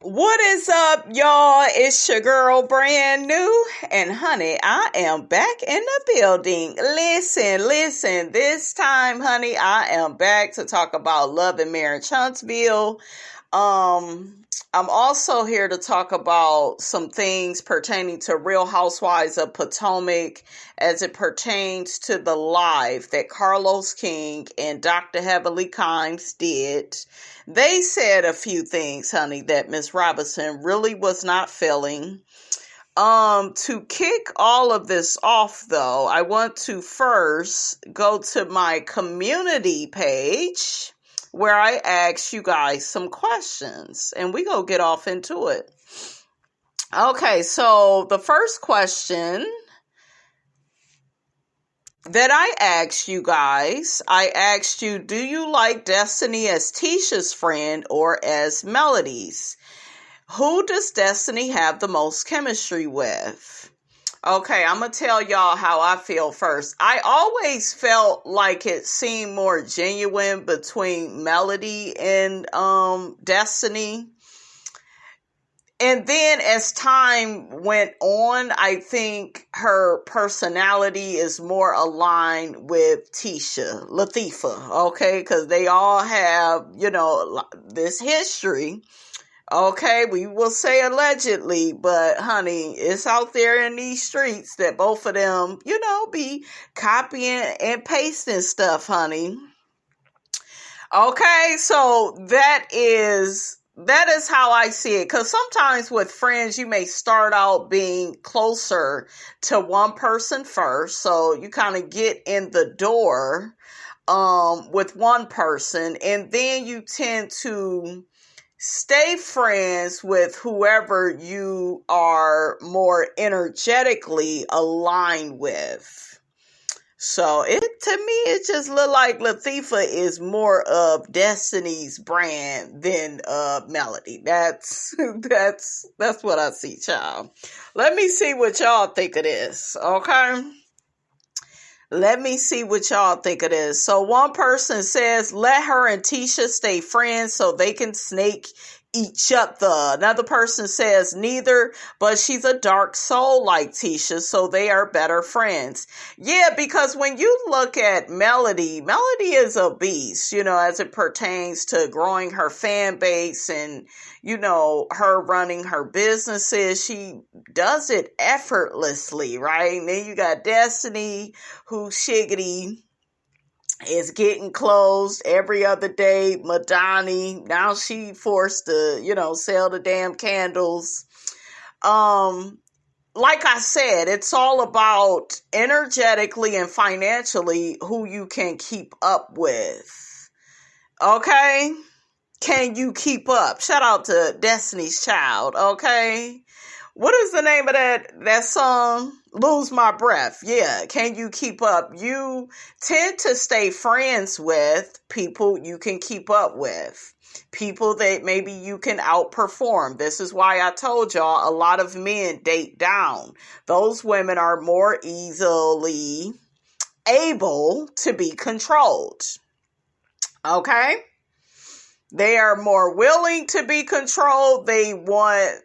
What is up, y'all? It's your girl, brand new. And honey, I am back in the building. Listen. This time, honey, I am back to talk about Love and Marriage Huntsville. I'm also here to talk about some things pertaining to Real Housewives of Potomac as it pertains to the live that Carlos King and Dr. Heavenly Kimes did. They said a few things, honey, that Miss Robinson really was not feeling. To kick all of this off, though, I want to first go to my community page where I asked you guys some questions, and we go get off into it. Okay, so the first question that I asked you guys, I asked you, do you like Destiny as Tisha's friend or as Melody's? Who does Destiny have the most chemistry with? Okay, I'm going to tell y'all how I feel first. I always felt like it seemed more genuine between Melody and Destiny. And then as time went on, I think her personality is more aligned with Latifah, okay? Because they all have, this history. Okay, we will say allegedly, but honey, it's out there in these streets that both of them, be copying and pasting stuff, honey. Okay, so that is how I see it. Because sometimes with friends, you may start out being closer to one person first. So you kind of get in the door with one person, and then you tend to stay friends with whoever you are more energetically aligned with. So to me, it just look like Latifah is more of Destiny's brand than Melody. That's what I see, child. Let me see what y'all think of this, okay? Let me see what y'all think of this. So one person says, let her and Tisha stay friends so they can snake each other. Another person says, neither, but she's a dark soul like Tisha, so they are better friends. Yeah, because when you look at Melody is a beast, as it pertains to growing her fan base and, her running her businesses. She does it effortlessly, right? And then you got Destiny, who shiggity is getting closed every other day. Madani, now she forced to, sell the damn candles. Like I said, it's all about energetically and financially who you can keep up with. Okay? Can you keep up? Shout out to Destiny's Child, okay? What is the name of that song? Lose My Breath. Yeah, can you keep up? You tend to stay friends with people you can keep up with. People that maybe you can outperform. This is why I told y'all a lot of men date down. Those women are more easily able to be controlled. Okay? They are more willing to be controlled. They want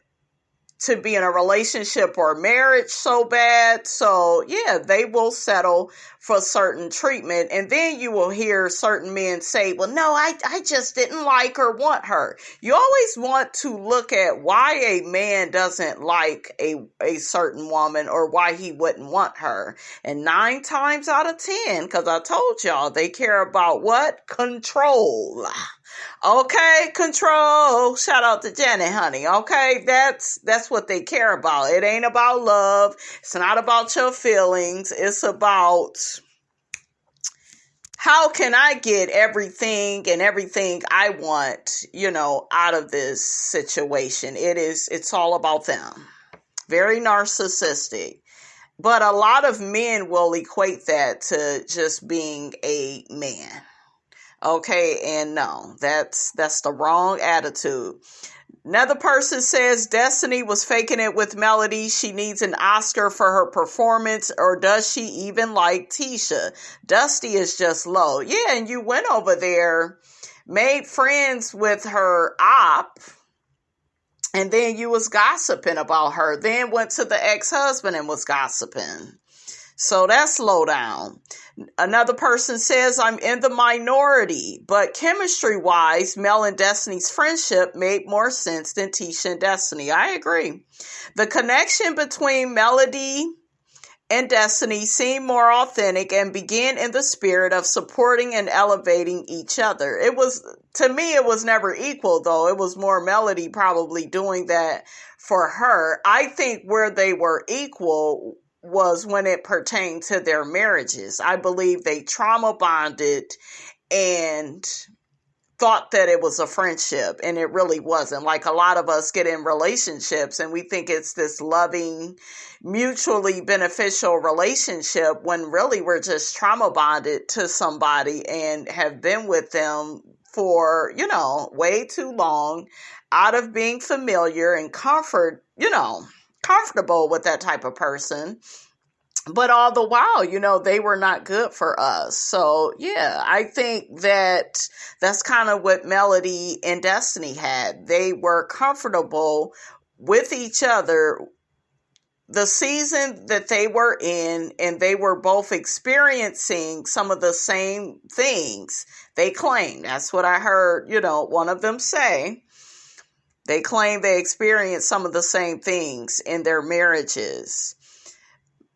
to be in a relationship or marriage so bad. So yeah, they will settle for certain treatment. And then you will hear certain men say, well, no, I just didn't like or want her. You always want to look at why a man doesn't like a certain woman or why he wouldn't want her. And 9 times out of 10, because I told y'all, they care about what? Control. Okay, control. Shout out to Janet, honey. Okay, that's what they care about. It ain't about love. It's not about your feelings. It's about how can I get everything I want, out of this situation. It's all about them. Very narcissistic. But a lot of men will equate that to just being a man. Okay, and no, that's the wrong attitude. Another person says Destiny was faking it with Melody. She needs an Oscar for her performance, or does she even like Tisha? Dusty is just low. Yeah, and you went over there, made friends with her op, And then you was gossiping about her. Then went to the ex-husband and was gossiping. So that's low down. Another person says, I'm in the minority, but chemistry-wise, Mel and Destiny's friendship made more sense than Tisha and Destiny. I agree. The connection between Melody and Destiny seemed more authentic and began in the spirit of supporting and elevating each other. To me, it was never equal, though. It was more Melody probably doing that for her. I think where they were equal was when it pertained to their marriages. I believe they trauma bonded and thought that it was a friendship, and it really wasn't. Like, a lot of us get in relationships and we think it's this loving, mutually beneficial relationship when really we're just trauma bonded to somebody and have been with them for, way too long, out of being familiar and comfortable with that type of person. But all the while, they were not good for us. So, yeah, I think that's kind of what Melody and Destiny had. They were comfortable with each other the season that they were in, and they were both experiencing some of the same things. They claimed. That's what I heard, one of them say. They claim they experienced some of the same things in their marriages.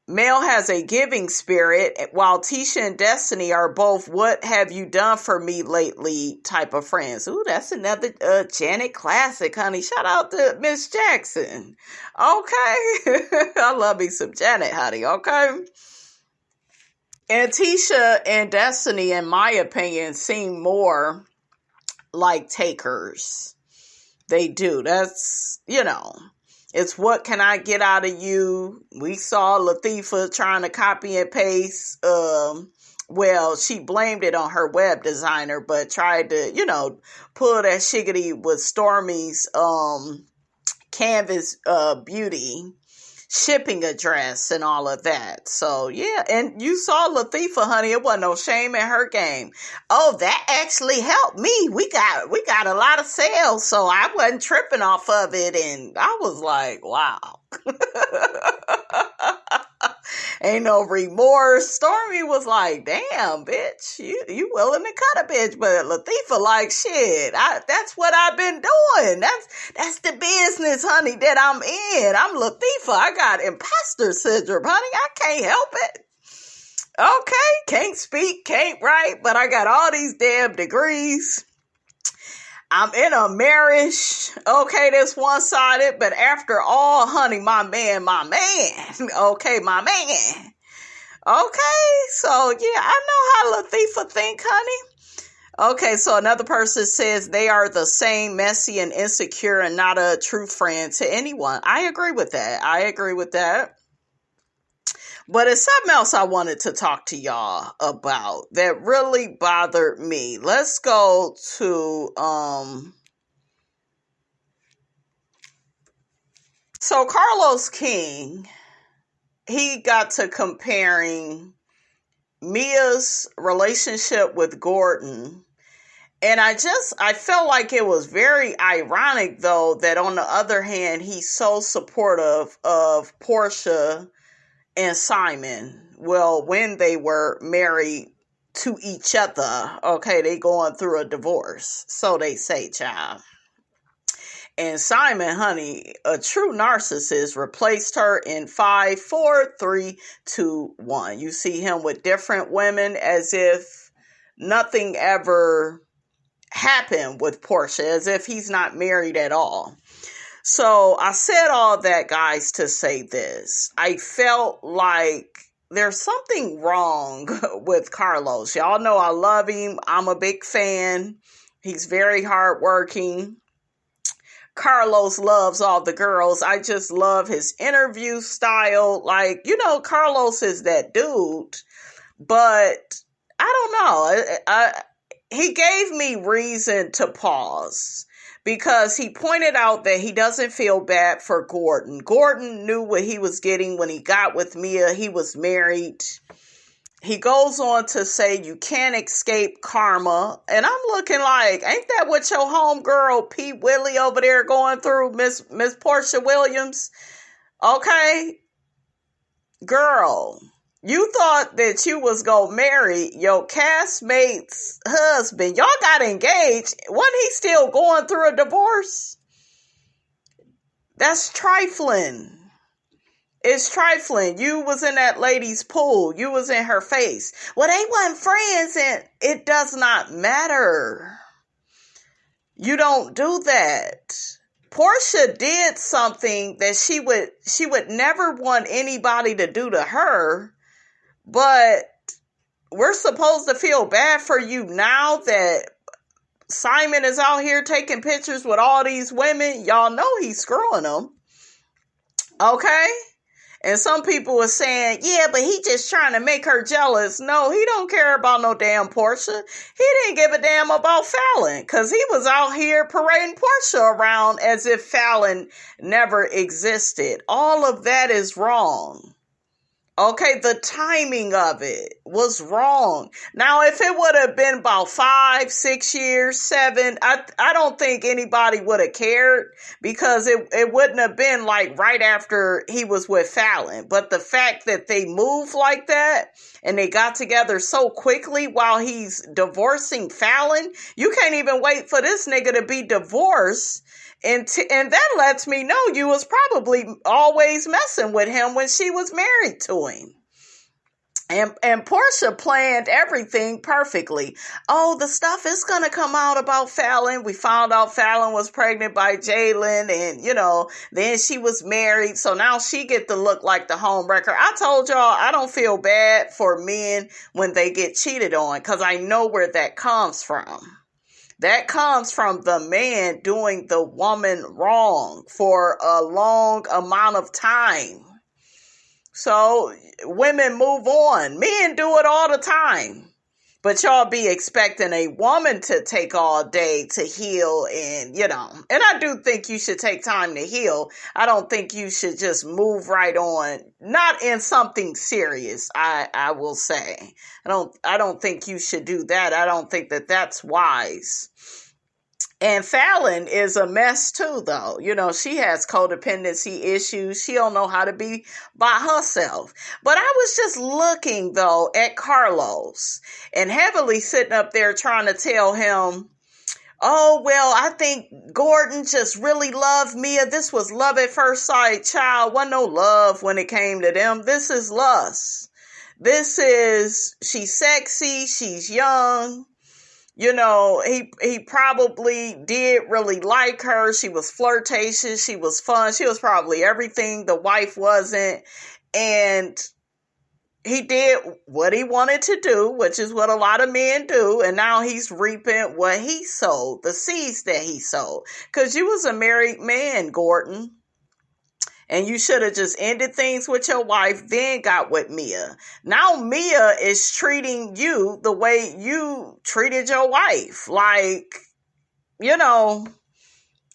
Mel has a giving spirit, while Tisha and Destiny are both what have you done for me lately type of friends. Ooh, that's another Janet classic, honey. Shout out to Miss Jackson. Okay. I love me some Janet, honey. Okay. And Tisha and Destiny, in my opinion, seem more like takers. They do. That's, it's what can I get out of you? We saw Latifah trying to copy and paste. She blamed it on her web designer, but tried to, pull that shiggity with Stormy's Canvas beauty shipping address and all of that. So, yeah. And you saw Latifah, honey. It wasn't no shame in her game. Oh, that actually helped me. We got a lot of sales, so I wasn't tripping off of it. And I was like, wow. Ain't no remorse. Stormy was like, damn, bitch, you willing to cut a bitch. But Latifah like, shit, that's what I've been doing. That's the business, honey, that I'm in. I'm Latifah. I got imposter syndrome, honey. I can't help it. Okay, can't speak, can't write, but I got all these damn degrees. I'm in a marriage. Okay, that's one-sided, but after all, honey, my man. Okay, my man. Okay, so yeah, I know how Latifah think, honey. Okay, so another person says they are the same, messy and insecure and not a true friend to anyone. I agree with that. But it's something else I wanted to talk to y'all about that really bothered me. Let's go to, so Carlos King, he got to comparing Mia's relationship with Gordon. And I felt like it was very ironic, though, that on the other hand, he's so supportive of Porsha and Simon. Well, when they were married to each other, okay, they going through a divorce. So they say, child. And Simon, honey, a true narcissist, replaced her in 5, 4, 3, 2, 1. You see him with different women as if nothing ever happened with Porsha, as if he's not married at all. So I said all that, guys, to say this. I felt like there's something wrong with Carlos. Y'all know I love him. I'm a big fan. He's very hardworking. Carlos loves all the girls. I just love his interview style. Like, Carlos is that dude. But I don't know. He gave me reason to pause. Because he pointed out that he doesn't feel bad for Gordon. Gordon knew what he was getting when he got with Mia. He was married. He goes on to say you can't escape karma. And I'm looking like, ain't that what your homegirl Pete Willie over there going through, Miss Porsha Williams? Okay, girl, you thought that you was gonna marry your castmate's husband. Y'all got engaged. Wasn't he still going through a divorce? That's trifling. It's trifling. You was in that lady's pool. You was in her face. Well, they wasn't friends, and it does not matter. You don't do that. Porsha did something that she would never want anybody to do to her, but we're supposed to feel bad for you now that Simon is out here taking pictures with all these women. Y'all know he's screwing them. Okay? And some people were saying, yeah, but he just trying to make her jealous. No, he don't care about no damn Porsha. He didn't give a damn about Fallon because he was out here parading Porsha around as if Fallon never existed. All of that is wrong. Okay, the timing of it was wrong. Now, if it would have been about 5, 6 years, 7, I don't think anybody would have cared because it wouldn't have been like right after he was with Fallon. But the fact that they moved like that and they got together so quickly while he's divorcing Fallon, you can't even wait for this nigga to be divorced. And that lets me know you was probably always messing with him when she was married to him. And Porsha planned everything perfectly. Oh, the stuff is going to come out about Fallon. We found out Fallon was pregnant by Jalen and, then she was married. So now she get to look like the homewrecker. I told y'all I don't feel bad for men when they get cheated on because I know where that comes from. That comes from the man doing the woman wrong for a long amount of time. So women move on. Men do it all the time. But y'all be expecting a woman to take all day to heal and I do think you should take time to heal. I don't think you should just move right on. Not in something serious, I will say. I don't think you should do that. I don't think that that's wise. And Fallon is a mess too, though. She has codependency issues. She don't know how to be by herself. But I was just looking, though, at Carlos and heavily sitting up there trying to tell him, oh, well, I think Gordon just really loved Mia. This was love at first sight. Child, wasn't no love when it came to them. This is lust. She's sexy. She's young. He probably did really like her. She was flirtatious. She was fun. She was probably everything the wife wasn't. And he did what he wanted to do, which is what a lot of men do. And now he's reaping what he sowed, the seeds that he sowed. Because you was a married man, Gordon. And you should have just ended things with your wife, then got with Mia. Now Mia is treating you the way you treated your wife. Like,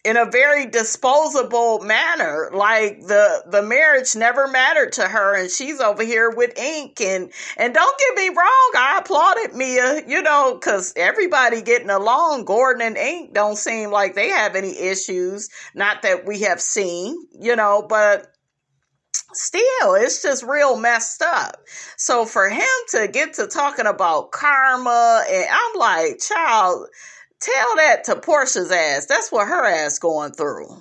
in a very disposable manner. Like the marriage never mattered to her and she's over here with ink. And don't get me wrong, I applauded Mia, because everybody getting along. Gordon and Ink don't seem like they have any issues. Not that we have seen, but still, it's just real messed up. So for him to get to talking about karma, and I'm like, child, tell that to Porsha's ass. That's what her ass going through.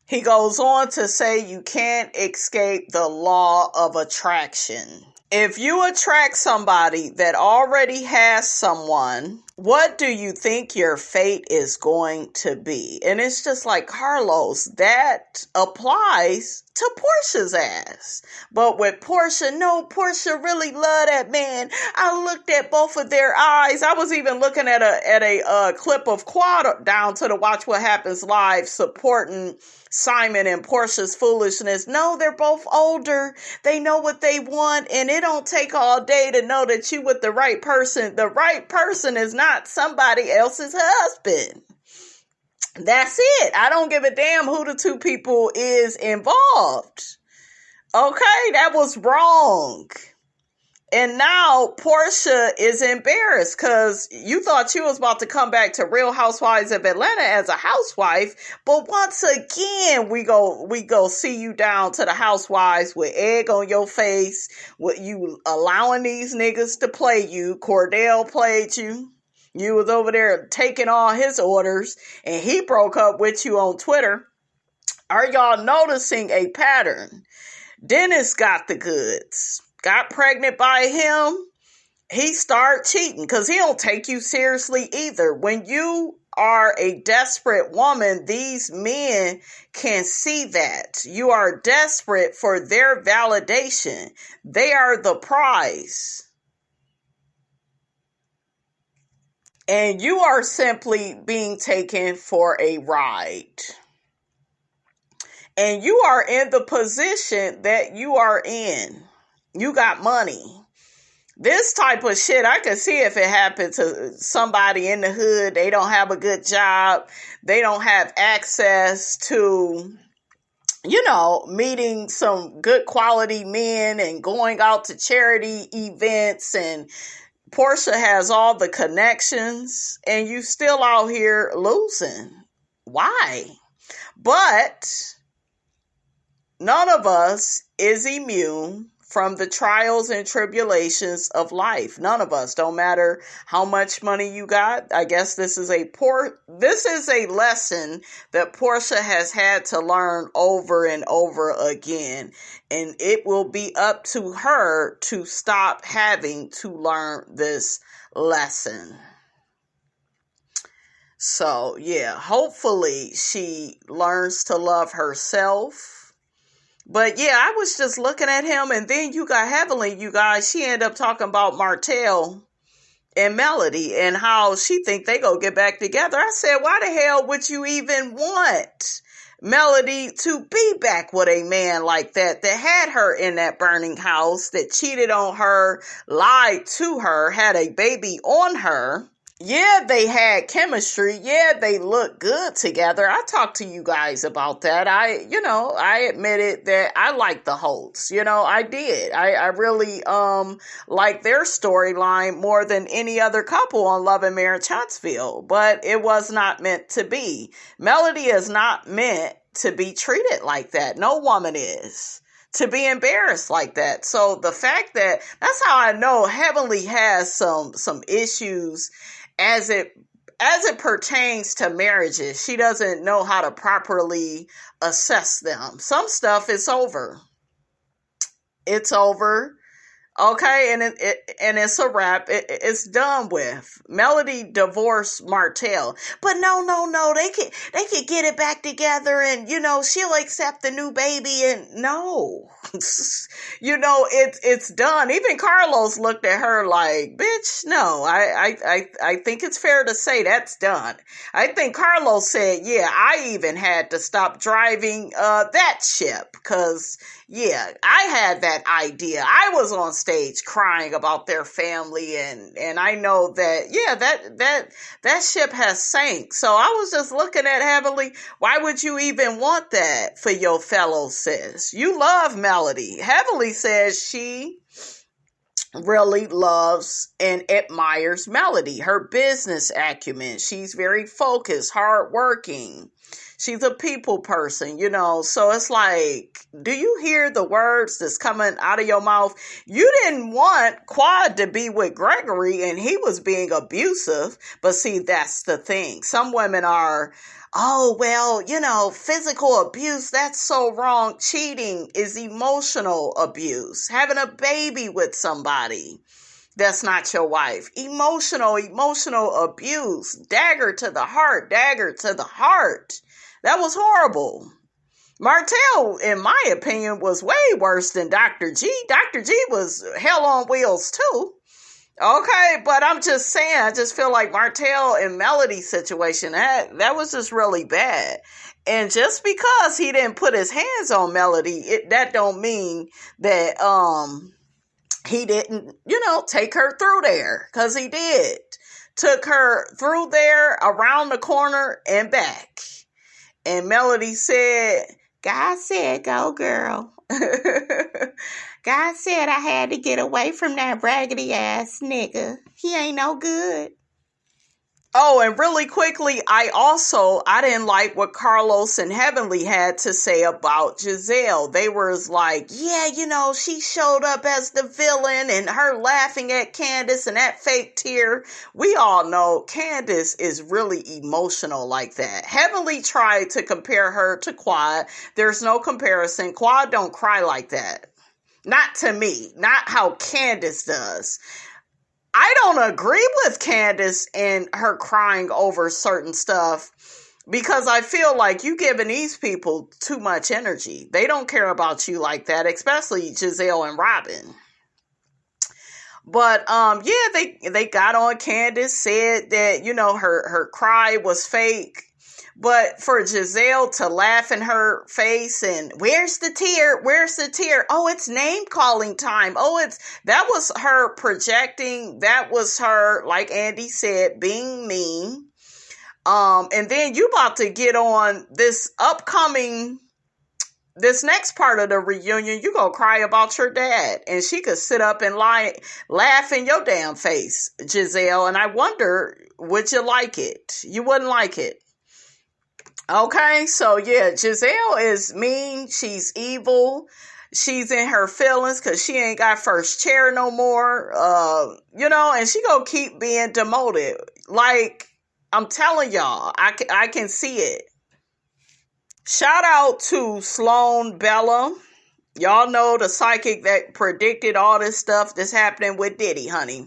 He goes on to say you can't escape the law of attraction. If you attract somebody that already has someone, what do you think your fate is going to be? And it's just like, Carlos, that applies to Porsha's ass. But with Porsha, no, Porsha really loved that man. I looked at both of their eyes. I was even looking at a clip of Quad down to the Watch What Happens Live supporting Simon and Porsha's foolishness. No, they're both older. They know what they want, and it don't take all day to know that you with the right person. The right person is not somebody else's husband. That's it. I don't give a damn who the two people is involved. Okay, that was wrong. And now Porsha is embarrassed because you thought you was about to come back to Real Housewives of Atlanta as a housewife, but once again we go see you down to the housewives with egg on your face, with you allowing these niggas to play you. Cordell played you. You was over there taking all his orders, and he broke up with you on Twitter. Are y'all noticing a pattern? Dennis got the goods. Got pregnant by him, he started cheating because he don't take you seriously either. When you are a desperate woman, these men can see that. You are desperate for their validation. They are the prize. And you are simply being taken for a ride. And you are in the position that you are in. You got money. This type of shit, I can see if it happened to somebody in the hood. They don't have a good job. They don't have access to, meeting some good quality men and going out to charity events. And Porsha has all the connections. And you still out here losing. Why? But none of us is immune from the trials and tribulations of life. None of us. Don't matter how much money you got. I guess this is a lesson that Porsha has had to learn over and over again. And it will be up to her to stop having to learn this lesson. So, yeah, hopefully she learns to love herself. But yeah, I was just looking at him, and then you got Heavenly, you guys. She ended up talking about Martell and Melody and how she think they go get back together. I said, why the hell would you even want Melody to be back with a man like that had her in that burning house, that cheated on her, lied to her, had a baby on her? Yeah, they had chemistry. Yeah, they looked good together. I talked to you guys about that. I admitted that I liked the Holts. I did. I really liked their storyline more than any other couple on Love and Marriage Huntsville. But it was not meant to be. Melody is not meant to be treated like that. No woman is. To be embarrassed like that. So the fact that's how I know Heavenly has some issues as it pertains to marriages. She doesn't know how to properly assess them. Some stuff is over. It's over. Okay, and it's a wrap. It's done with. Melody divorced Martell, but no. They could get it back together, and she'll accept the new baby. And no, it's done. Even Carlos looked at her like, bitch. No, I think it's fair to say that's done. I think Carlos said, yeah, I even had to stop driving that ship because. Yeah, I had that idea. I was on stage crying about their family, and I know that, yeah, that ship has sank. So I was just looking at Heavenly. Why would you even want that for your fellow sis? You love Melody. Heavenly says she really loves and admires Melody, her business acumen. She's very focused, hardworking. She's a people person, so it's like, do you hear the words that's coming out of your mouth? You didn't want Quad to be with Gregory and he was being abusive, but see, that's the thing. Some women are, oh, well, physical abuse, that's so wrong. Cheating is emotional abuse. Having a baby with somebody that's not your wife. Emotional abuse. Dagger to the heart. That was horrible. Martell, in my opinion, was way worse than Dr. G. Dr. G was hell on wheels too. Okay, but I'm just saying, I just feel like Martell and Melody's situation, that was just really bad. And just because he didn't put his hands on Melody, that don't mean that he didn't, take her through there. Because he did. Took her through there, around the corner, and back. And Melody said, God said, go girl. God said I had to get away from that raggedy ass nigga. He ain't no good. Oh, and really quickly, I didn't like what Carlos and Heavenly had to say about Giselle. They were like, yeah, she showed up as the villain and her laughing at Candiace and that fake tear. We all know Candiace is really emotional like that. Heavenly tried to compare her to Quad. There's no comparison. Quad don't cry like that. Not to me. Not how Candiace does. I don't agree with Candiace and her crying over certain stuff because I feel like you giving these people too much energy. They don't care about you like that, especially Gizelle and Robin. But yeah, they got on Candiace, said that, her cry was fake. But for Giselle to laugh in her face and where's the tear? Where's the tear? Oh, it's name calling time. That was her projecting. That was her, like Andy said, being mean. And then you about to get on this next part of the reunion. You gonna cry about your dad, and she could sit up and laugh in your damn face, Giselle. And I wonder, would you like it? You wouldn't like it. Okay, so yeah, Giselle is mean. She's evil. She's in her feelings because she ain't got first chair no more. And she gonna keep being demoted. Like, I'm telling y'all, I can see it. Shout out to Sloan Bella. Y'all know the psychic that predicted all this stuff that's happening with Diddy, honey.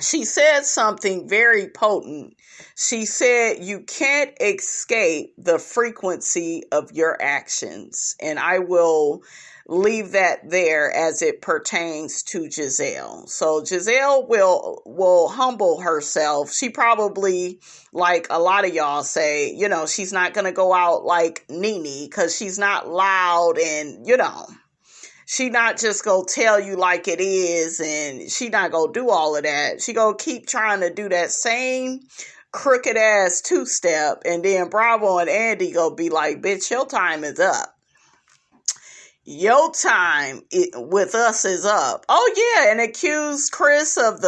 She said something very potent. She said, you can't escape the frequency of your actions. And I will leave that there as it pertains to Giselle. So Giselle will humble herself. She probably, like a lot of y'all say, she's not going to go out like Nene because she's not loud and, she not just go tell you like it is, and she not go do all of that. She go keep trying to do that same crooked ass two-step, and then Bravo and Andy go be like, bitch, your time is up. Your time with us is up. Oh yeah, and accused Chris of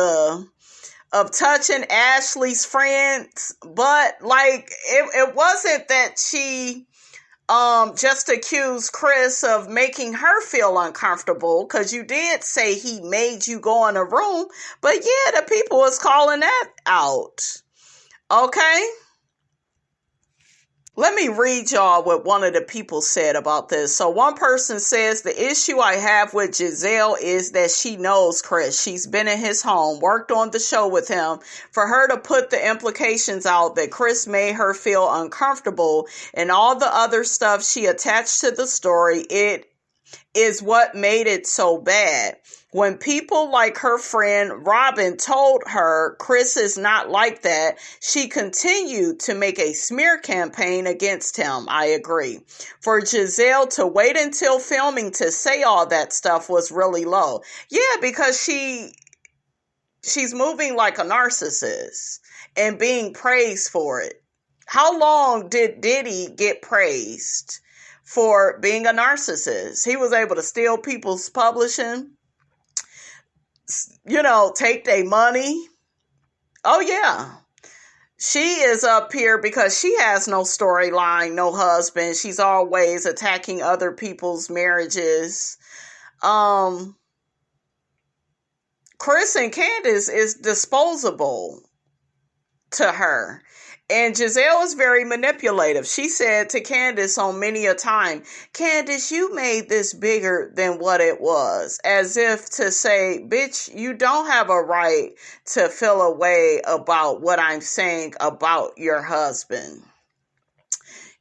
touching Ashley's friends, but like it wasn't that she just accused Chris of making her feel uncomfortable, because you did say he made you go in a room, but yeah, the people was calling that out. Okay? Let me read y'all what one of the people said about this. So one person says, the issue I have with Giselle is that she knows Chris. She's been in his home, worked on the show with him. For her to put the implications out that Chris made her feel uncomfortable and all the other stuff she attached to the story, it is what made it so bad. When people like her friend Robin told her Chris is not like that, she continued to make a smear campaign against him. I agree. For Giselle to wait until filming to say all that stuff was really low. Yeah, because she's moving like a narcissist and being praised for it. How long did Diddy get praised for being a narcissist? He was able to steal people's publishing, take their money. Oh yeah. She is up here because she has no storyline, no husband. She's always attacking other people's marriages. Chris and Candiace is disposable to her. And Giselle is very manipulative. She said to Candiace on many a time, Candiace, you made this bigger than what it was. As if to say, bitch, you don't have a right to feel a way about what I'm saying about your husband.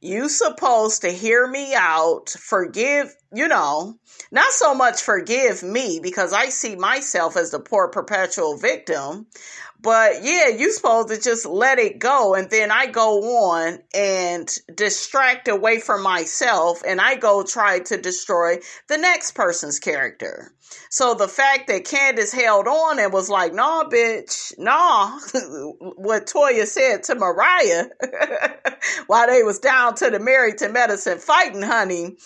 You supposed to hear me out, forgive not so much forgive me because I see myself as the poor perpetual victim. But yeah, you supposed to just let it go. And then I go on and distract away from myself and I go try to destroy the next person's character. So the fact that Candiace held on and was like, nah, bitch, nah, what Toya said to Mariah while they was down to the Married to Medicine fighting, honey.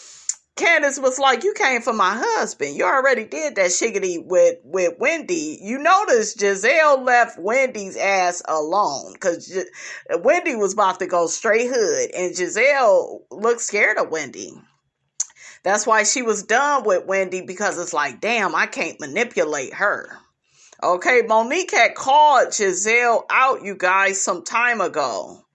Candiace was like, you came for my husband. You already did that shiggity with Wendy. You notice Gizelle left Wendy's ass alone because Wendy was about to go straight hood and Gizelle looked scared of Wendy. That's why she was done with Wendy because it's like, damn, I can't manipulate her. Okay, Monique had called Gizelle out, you guys, some time ago.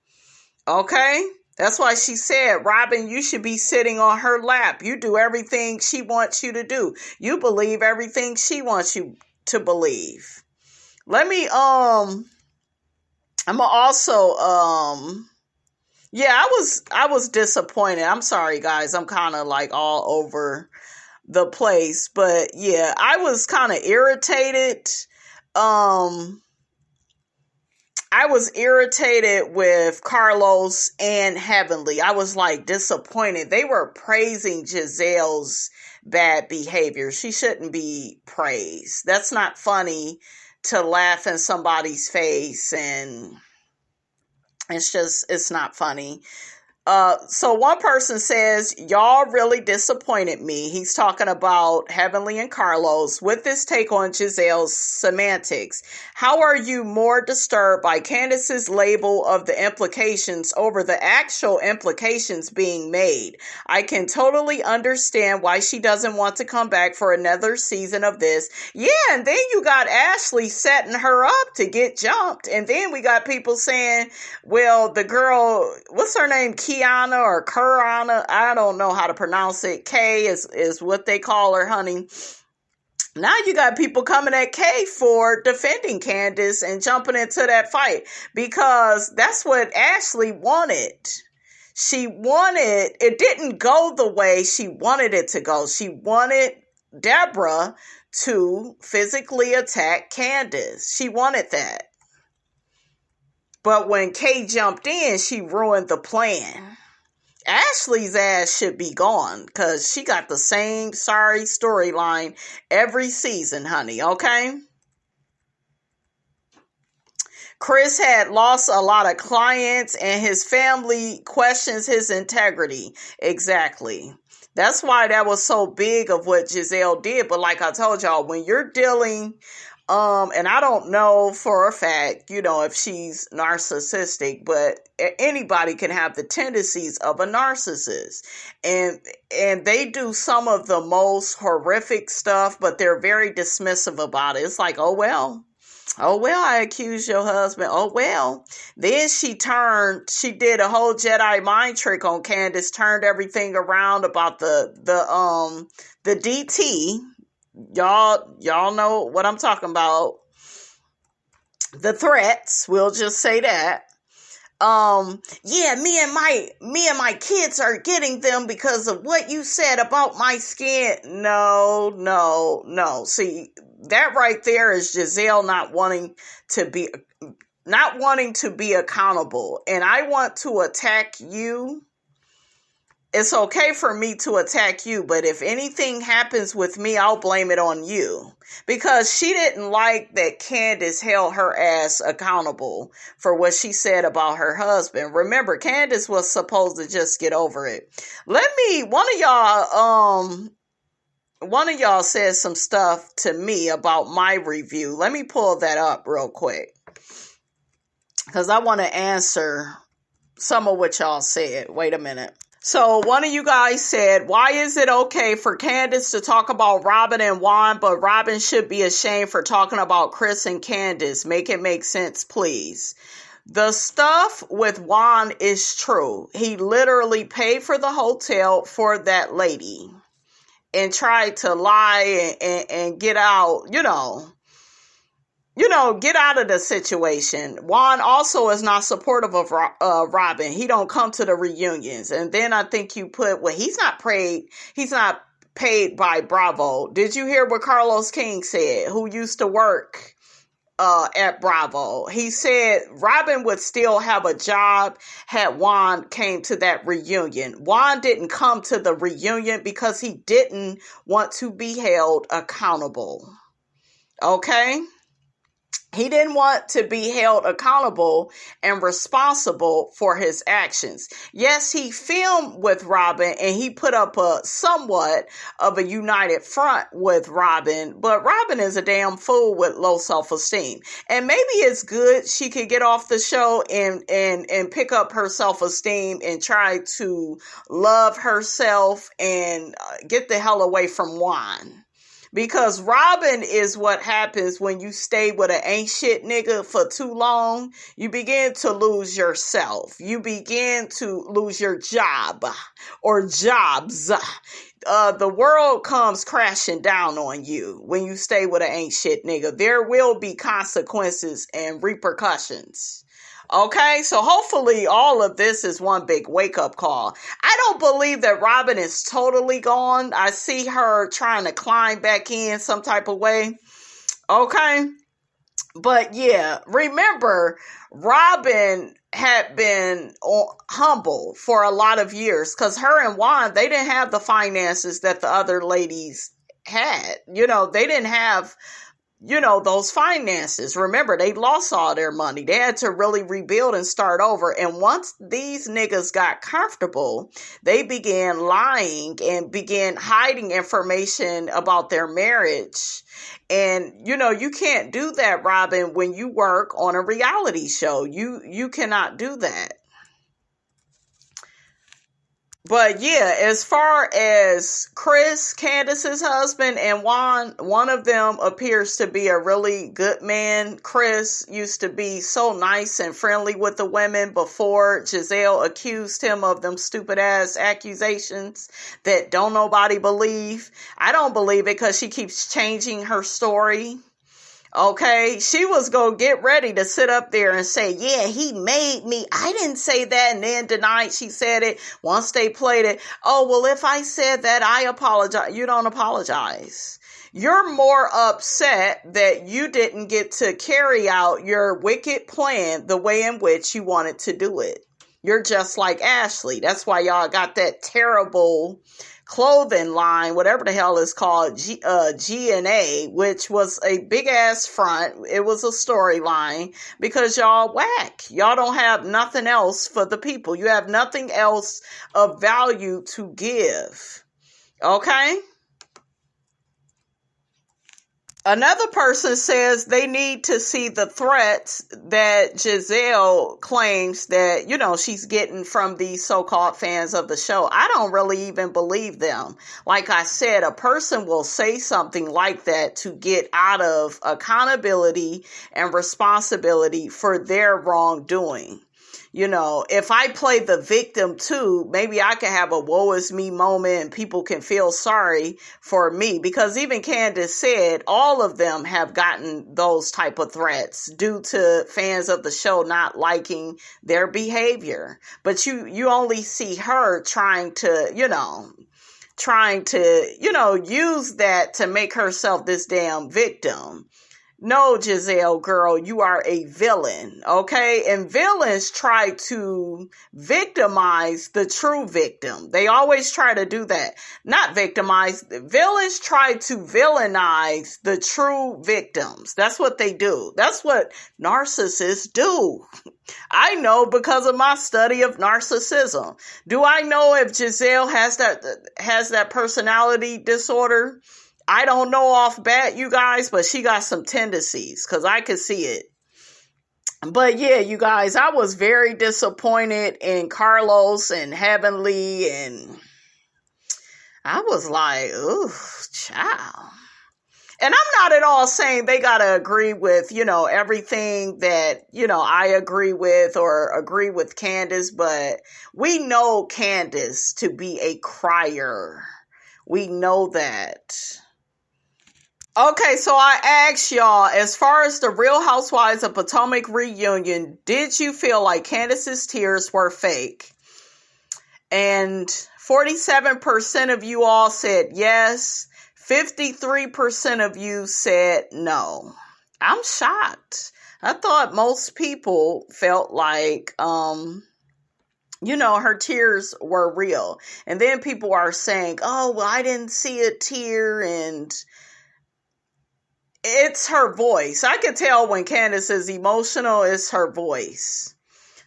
Okay? That's why she said, Robin, you should be sitting on her lap. You do everything she wants you to do. You believe everything she wants you to believe. Let me, I'm also, I was disappointed. I'm sorry, guys. I'm kind of like all over the place. But yeah, I was kind of irritated. I was irritated with Carlos and Heavenly. I was like disappointed. They were praising Gizelle's bad behavior. She shouldn't be praised. That's not funny to laugh in somebody's face, and it's not funny. So one person says, y'all really disappointed me. He's talking about Heavenly and Carlos with this take on Gizelle's semantics. How are you more disturbed by Candiace's label of the implications over the actual implications being made? I can totally understand why she doesn't want to come back for another season of this. Yeah, and then you got Ashley setting her up to get jumped. And then we got people saying, well, the girl, what's her name? Kiana or Kurana, I don't know how to pronounce it. K is what they call her, honey. Now you got people coming at Kay for defending Candiace and jumping into that fight because that's what Ashley wanted. It didn't go the way she wanted it to go. She wanted Deborah to physically attack Candiace. She wanted that. But when Kay jumped in, she ruined the plan. Ashley's ass should be gone because she got the same sorry storyline every season, honey, okay? Chris had lost a lot of clients and his family questions his integrity. Exactly. That's why that was so big of what Gizelle did. But like I told y'all, when you're dealing... and I don't know for a fact, if she's narcissistic, but anybody can have the tendencies of a narcissist. And they do some of the most horrific stuff, but they're very dismissive about it. It's like, oh, well, I accused your husband. Oh, well. Then she did a whole Jedi mind trick on Candiace, turned everything around about the DT. Y'all know what I'm talking about. The threats, we'll just say that. Yeah, me and my kids are getting them because of what you said about my skin. No. See, that right there is Gizelle not wanting to be accountable. And I want to attack you. It's okay for me to attack you, but if anything happens with me, I'll blame it on you. Because she didn't like that Candiace held her ass accountable for what she said about her husband. Remember, Candiace was supposed to just get over it. One of y'all said some stuff to me about my review. Let me pull that up real quick. Because I want to answer some of what y'all said. Wait a minute. So one of you guys said, why is it okay for Candiace to talk about Robin and Juan, but Robin should be ashamed for talking about Chris and Candiace? Make it make sense, please. The stuff with Juan is true. He literally paid for the hotel for that lady and tried to lie and get out, get out of the situation. Juan also is not supportive of Robin. He don't come to the reunions. And then I think you put, well, he's not paid by Bravo. Did you hear what Carlos King said, who used to work at Bravo? He said Robin would still have a job had Juan came to that reunion. Juan didn't come to the reunion because he didn't want to be held accountable. Okay? He didn't want to be held accountable and responsible for his actions. Yes, he filmed with Robin and he put up a somewhat of a united front with Robin, but Robin is a damn fool with low self-esteem. And maybe it's good she could get off the show and pick up her self-esteem and try to love herself and get the hell away from Juan. Because Robin is what happens when you stay with an ain't shit nigga for too long. You begin to lose yourself. You begin to lose your job or jobs. The world comes crashing down on you when you stay with an ain't shit nigga. There will be consequences and repercussions. Okay, so hopefully all of this is one big wake-up call. I don't believe that Robin is totally gone. I see her trying to climb back in some type of way. Okay, but yeah, remember, Robin had been humble for a lot of years because her and Juan, they didn't have the finances that the other ladies had. You know, they didn't have those finances. Remember, they lost all their money. They had to really rebuild and start over. And once these niggas got comfortable, they began lying and began hiding information about their marriage. And, you can't do that, Robin, when you work on a reality show. You cannot do that. But yeah, as far as Chris, Candiace's husband, and Juan, one of them appears to be a really good man. Chris used to be so nice and friendly with the women before Gizelle accused him of them stupid ass accusations that don't nobody believe. I don't believe it because she keeps changing her story. Okay, she was going to get ready to sit up there and say, yeah, he made me. I didn't say that, and then denied she said it. Once they played it, oh, well, if I said that, I apologize. You don't apologize. You're more upset that you didn't get to carry out your wicked plan the way in which you wanted to do it. You're just like Ashley. That's why y'all got that terrible clothing line, whatever the hell it's called, G&A, which was a big ass front. It was a storyline because y'all whack. Y'all don't have nothing else for the people. You have nothing else of value to give. Okay? Another person says they need to see the threats that Gizelle claims that, she's getting from these so-called fans of the show. I don't really even believe them. Like I said, a person will say something like that to get out of accountability and responsibility for their wrongdoing. If I play the victim too, maybe I can have a woe is me moment and people can feel sorry for me, because even Candiace said all of them have gotten those type of threats due to fans of the show not liking their behavior. But you only see her trying to use that to make herself this damn victim. No, Gizelle, girl, you are a villain, okay? And villains try to victimize the true victim. They always try to do that. Not victimize. Villains try to villainize the true victims. That's what they do. That's what narcissists do. I know because of my study of narcissism. Do I know if Gizelle has that personality disorder? I don't know off bat, you guys, but she got some tendencies because I could see it. But yeah, you guys, I was very disappointed in Carlos and Heavenly, and I was like, ooh, child. And I'm not at all saying they got to agree with, everything that, I agree with or agree with Candiace, but we know Candiace to be a crier. We know that. Okay, so I asked y'all, as far as the Real Housewives of Potomac reunion, did you feel like Candiace's tears were fake? And 47% of you all said yes. 53% of you said no. I'm shocked. I thought most people felt like, her tears were real. And then people are saying, oh, well, I didn't see a tear, and it's her voice. I can tell when Candiace is emotional, it's her voice.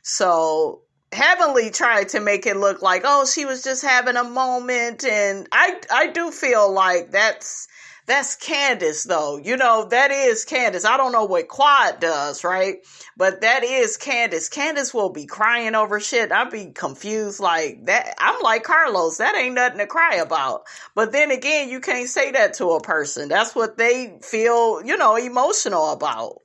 So Heavenly tried to make it look like, oh, she was just having a moment. And I do feel like that's Candiace, though. That is Candiace. I don't know what Quad does, right? But that is Candiace. Candiace will be crying over shit. I'd be confused like that. I'm like Carlos. That ain't nothing to cry about. But then again, you can't say that to a person. That's what they feel, emotional about.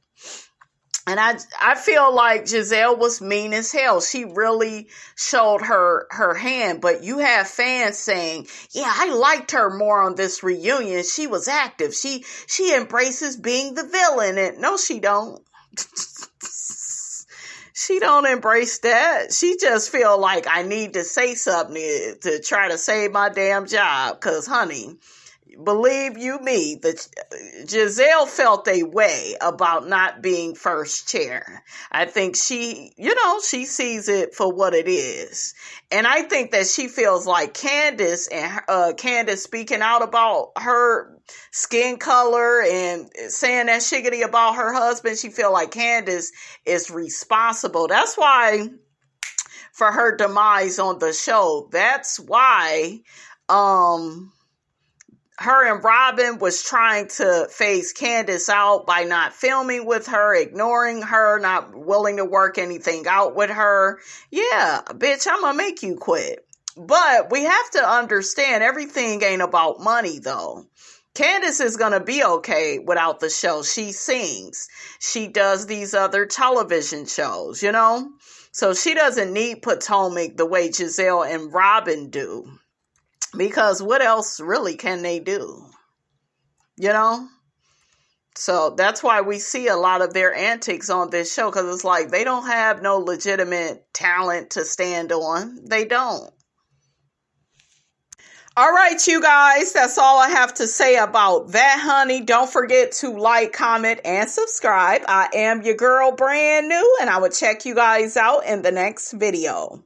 And I feel like Gizelle was mean as hell. She really showed her hand. But you have fans saying, yeah, I liked her more on this reunion. She was active. She embraces being the villain. And no, she don't. She don't embrace that. She just feel like I need to say something to try to save my damn job. Because, honey, believe you me, Gizelle felt a way about not being first chair. I think she sees it for what it is. And I think that she feels like Candiace and Candiace speaking out about her skin color and saying that shiggity about her husband, she feel like Candiace is responsible. That's why for her demise on the show, that's why, her and Robin was trying to phase Candiace out by not filming with her, ignoring her, not willing to work anything out with her. Yeah, bitch, I'm gonna make you quit. But we have to understand everything ain't about money, though. Candiace is gonna be okay without the show. She sings. She does these other television shows, So she doesn't need Potomac the way Gizelle and Robin do. Because what else really can they do? So that's why we see a lot of their antics on this show. Because it's like they don't have no legitimate talent to stand on. They don't. All right, you guys. That's all I have to say about that, honey. Don't forget to like, comment, and subscribe. I am your girl, brand new. And I will check you guys out in the next video.